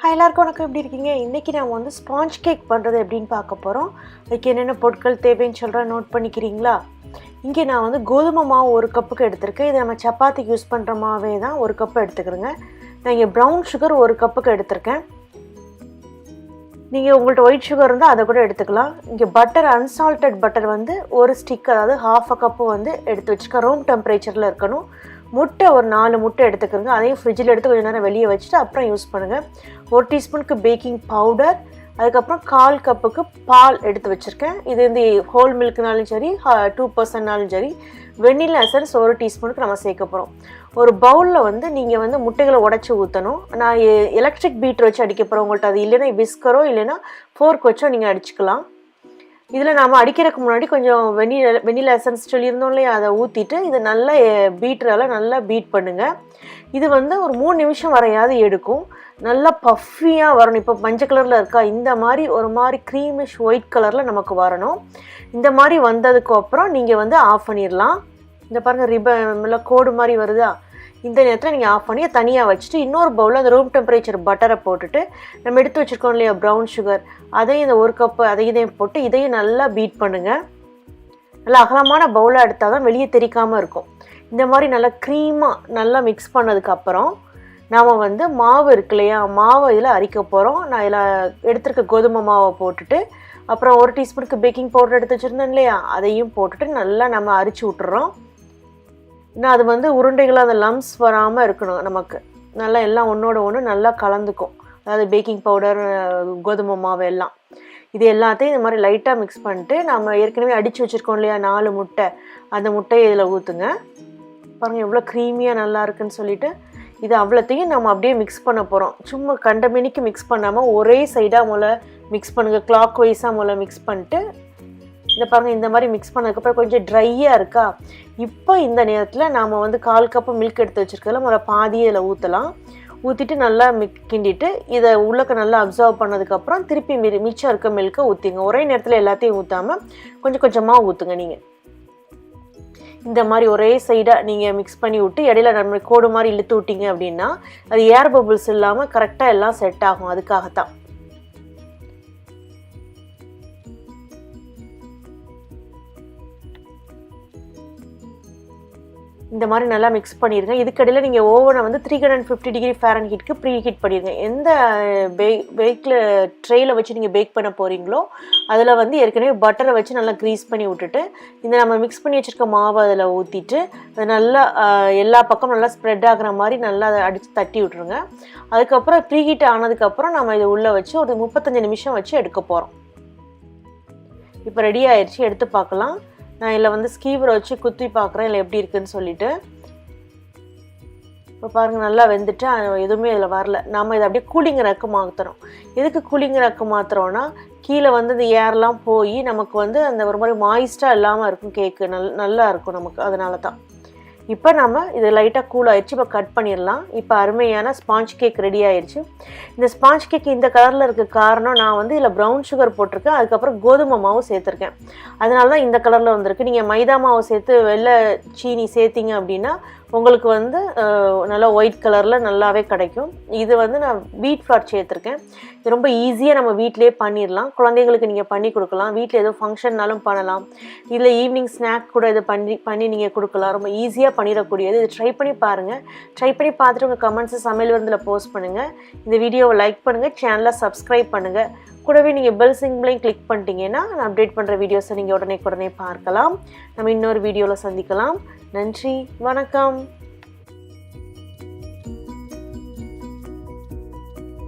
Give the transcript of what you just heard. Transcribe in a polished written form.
Hi எல்லாருக்கும் வணக்கம், எப்படி இருக்கீங்க? இன்றைக்கி நான் வந்து ஸ்பாஞ்ச் கேக் பண்ணுறது எப்படின்னு பார்க்க போகிறோம். அதுக்கு என்னென்ன பொருட்கள் தேவைன்னு சொல்கிறேன், நோட் பண்ணிக்கிறீங்களா? இங்கே நான் வந்து கோதுமை மாவு 1 கப்புக்கு எடுத்திருக்கேன். இது நம்ம சப்பாத்திக்கு யூஸ் பண்ணுற மாவே தான் 1 கப்பு எடுத்துக்கிறேங்க. நான் இங்கே ப்ரௌன் சுகர் 1 கப்புக்கு எடுத்திருக்கேன். நீங்கள் உங்கள்கிட்ட ஒயிட் சுகர் இருந்தால் அதை கூட எடுத்துக்கலாம். இங்கே பட்டர், அன்சால்டட் பட்டர் வந்து 1 ஸ்டிக், அதாவது 1/2 கப்பு வந்து எடுத்து வச்சுருக்கேன். ரூம் டெம்பரேச்சரில் இருக்கணும். முட்டை ஒரு 4 முட்டை எடுத்துக்கிறோங்க. அதையும் ஃப்ரிட்ஜில் எடுத்து கொஞ்சம் நேரம் வெளியே வச்சுட்டு அப்புறம் யூஸ் பண்ணுங்கள். 1 டீஸ்பூனுக்கு பேக்கிங் பவுடர், அதுக்கப்புறம் 1/4 கப்புக்கு பால் எடுத்து வச்சுருக்கேன். இது வந்து ஹோல் மில்க்னாலும் சரி, 2%னாலும் சரி. வெண்ணிலா எசன்ஸ் 1 டீஸ்பூனுக்கு நம்ம சேர்க்க போகிறோம். ஒரு பவுலில் வந்து நீங்கள் வந்து முட்டைகளை உடச்சி ஊற்றணும். நான் எலக்ட்ரிக் பீட்டர் வச்சு அடிக்க போகிறேன். உங்கள்கிட்ட அது இல்லைன்னா விஸ்கரோ இல்லைன்னா ஃபோர்க் வச்சோ நீங்கள் அடிச்சுக்கலாம். இதில் நாம் அடிக்கிறதுக்கு முன்னாடி கொஞ்சம் வெண்ணிலா எசன்ஸ் சொல்லியிருந்தோம் இல்லையா, அதை ஊற்றிட்டு இதை நல்லா பீட்டரால் நல்லா பீட் பண்ணுங்கள். இது வந்து ஒரு 3 நிமிஷம் வரையாவது எடுக்கும். நல்லா பஃபியாக வரணும். இப்போ மஞ்சள் கலரில் இருக்கா, இந்த மாதிரி ஒரு மாதிரி க்ரீமிஷ் ஒயிட் கலரில் நமக்கு வரணும். இந்த மாதிரி வந்ததுக்கப்புறம் நீங்கள் வந்து ஆஃப் பண்ணிடலாம். இந்த பாருங்கள், ரிப்பன் கோடு மாதிரி வருதா, இந்த நேரத்தில் நீங்கள் ஆஃப் பண்ணி தனியாக வச்சுட்டு இன்னொரு பவுலில் அந்த ரூம் டெம்பரேச்சர் பட்டரை போட்டுட்டு நம்ம எடுத்து வச்சுருக்கோம் இல்லையா ப்ரௌன் சுகர், அதையும் இந்த 1 கப்பு இதையும் போட்டு இதையும் நல்லா பீட் பண்ணுங்கள். நல்லா அகலமான பவுலாக எடுத்தால் தான் வெளியே தெரிக்காமல் இருக்கும். இந்த மாதிரி நல்லா க்ரீமாக நல்லா மிக்ஸ் பண்ணதுக்கப்புறம் நாம் வந்து மாவு இருக்கு இல்லையா, மாவை இதில் அரைக்க போகிறோம். நான் இதில் எடுத்துருக்க கோதுமை மாவை போட்டுட்டு அப்புறம் 1 டீஸ்பூனுக்கு பேக்கிங் பவுடர் எடுத்து வச்சுருந்தேன் இல்லையா, அதையும் போட்டுட்டு நல்லா நம்ம அரைச்சி விட்டுறோம். இன்னும் அது வந்து உருண்டைகளாக அந்த லம்ஸ் வராமல் இருக்கணும். நமக்கு நல்லா எல்லாம் ஒன்றோட ஒன்று நல்லா கலந்துக்கும். அதாவது பேக்கிங் பவுடர், கோதுமை மாவு எல்லாம், இது எல்லாத்தையும் இந்த மாதிரி லைட்டாக மிக்ஸ் பண்ணிட்டு நம்ம ஏற்கனவே அடித்து வச்சுருக்கோம் இல்லையா 4 முட்டை, அந்த முட்டையை இதில் ஊற்றுங்க. பாருங்கள் எவ்வளோ க்ரீமியாக நல்லா இருக்குன்னு சொல்லிட்டு இது அவ்வளோத்தையும் நம்ம அப்படியே மிக்ஸ் பண்ண போகிறோம். சும்மா கண்டமேனிக்கு மிக்ஸ் பண்ணாமல் ஒரே சைடாக முதல்ல மிக்ஸ் பண்ணுங்கள். கிளாக் வைஸாக முதல்ல மிக்ஸ் பண்ணிட்டு இந்த பாருங்கள், இந்த மாதிரி மிக்ஸ் பண்ணதுக்கப்புறம் கொஞ்சம் ட்ரையாக இருக்கா. இப்போ இந்த நேரத்தில் நாம் வந்து 1/4 கப்பு மில்க் எடுத்து வச்சுருக்கல, முதல்ல பாதியை இதில் ஊற்றலாம். ஊற்றிட்டு நல்லா கிண்டிட்டு இதை உள்ளக்க நல்லா அப்சர்வ் பண்ணதுக்கப்புறம் திருப்பி மிச்சம் இருக்க மில்க்கை ஊற்றிங்க. ஒரே நேரத்தில் எல்லாத்தையும் ஊற்றாமல் கொஞ்சம் கொஞ்சமாக ஊற்றுங்க. நீங்கள் இந்த மாதிரி ஒரே சைடாக நீங்கள் மிக்ஸ் பண்ணி விட்டு இடையில நம்ம கோடு மாதிரி இழுத்து விட்டீங்க அப்படின்னா அது ஏர் பபிள்ஸ் இல்லாமல் கரெக்டாக எல்லாம் செட் ஆகும். அதுக்காகத்தான் இந்த மாதிரி நல்லா மிக்ஸ் பண்ணிடுங்க. இதுக்கடையில் நீங்கள் ஓவனை வந்து 350 டிகிரி ஃபாரன்ஹீட்க்கு ப்ரீ ஹீட் பண்ணிடுங்க. எந்த ட்ரேயில் வச்சு நீங்கள் பேக் பண்ண போகிறீங்களோ அதில் வந்து ஏற்கனவே பட்டரை வச்சு நல்லா க்ரீஸ் பண்ணி விட்டுட்டு இந்த நம்ம மிக்ஸ் பண்ணி வச்சுருக்க மாவை அதில் ஊற்றிட்டு அது நல்லா எல்லா பக்கம் நல்லா ஸ்ப்ரெட் ஆகிற மாதிரி நல்லா அதை அடித்து தட்டி விட்ருங்க. அதுக்கப்புறம் ப்ரீ ஹீட் ஆனதுக்கப்புறம் நம்ம இதை உள்ளே வச்சு ஒரு 35 நிமிஷம் வச்சு எடுக்க போகிறோம். இப்போ ரெடி ஆயிடுச்சு, எடுத்து பார்க்கலாம். நான் இதில் வந்து ஸ்கீவரை வச்சு குத்தி பார்க்குறேன் இல்லை எப்படி இருக்குதுன்னு சொல்லிட்டு. இப்போ பாருங்கள், நல்லா வெந்துட்டு எதுவுமே இதில் வரல. நம்ம இதை அப்படியே கூலிங் ரேக்கு மாற்றுறோம். எதுக்கு கூலிங் ரேக்கு மாற்றுறோன்னா கீழே வந்து இந்த ஏர்லாம் போய் நமக்கு வந்து அந்த ஒரு மாதிரி மாய்ஸ்டாக இல்லாமல் இருக்கும். கேக்கு நல்லா இருக்கும் நமக்கு, அதனால தான். இப்போ நம்ம இது லைட்டாக கூல் ஆயிடுச்சு. இப்போ கட் பண்ணிடலாம். இப்போ அருமையான ஸ்பாஞ்ச் கேக் ரெடி ஆயிடுச்சு. இந்த ஸ்பாஞ்ச் கேக் இந்த கலரில் இருக்க காரணம், நான் வந்து இதில் ப்ரௌன் சுகர் போட்டிருக்கேன், அதுக்கப்புறம் கோதுமை மாவு சேர்த்துருக்கேன். அதனால தான் இந்த கலரில் வந்திருக்கு. நீங்கள் மைதா மாவு சேர்த்து வெள்ளை சீனி சேர்த்திங்க அப்படின்னா உங்களுக்கு வந்து நல்லா ஒயிட் கலரில் நல்லாவே கிடைக்கும். இது வந்து நான் வீட் ஃப்ளார் சேர்த்துருக்கேன். இது ரொம்ப ஈஸியாக நம்ம வீட்டிலே பண்ணிடலாம். குழந்தைங்களுக்கு நீங்கள் பண்ணி கொடுக்கலாம். வீட்டில் ஏதோ ஃபங்க்ஷன்னாலும் பண்ணலாம். இதில் ஈவினிங் ஸ்நாக் கூட இதை பண்ணி நீங்கள் கொடுக்கலாம். ரொம்ப ஈஸியாக பண்ணிடக்கூடியது. இது ட்ரை பண்ணி பாருங்கள். ட்ரை பண்ணி பார்த்துட்டு உங்கள் கமெண்ட்ஸை சமையல் விருந்தில் போஸ்ட் பண்ணுங்கள். இந்த வீடியோவை லைக் பண்ணுங்கள், சேனலை சப்ஸ்கிரைப் பண்ணுங்கள். கூடவே நீங்கள் பெல் சிம்பிளையும் கிளிக் பண்ணிட்டீங்கன்னா நான் அப்டேட் பண்ணுற வீடியோஸை நீங்கள் உடனே பார்க்கலாம். நம்ம இன்னொரு வீடியோவில் சந்திக்கலாம். நன்றி, வணக்கம்.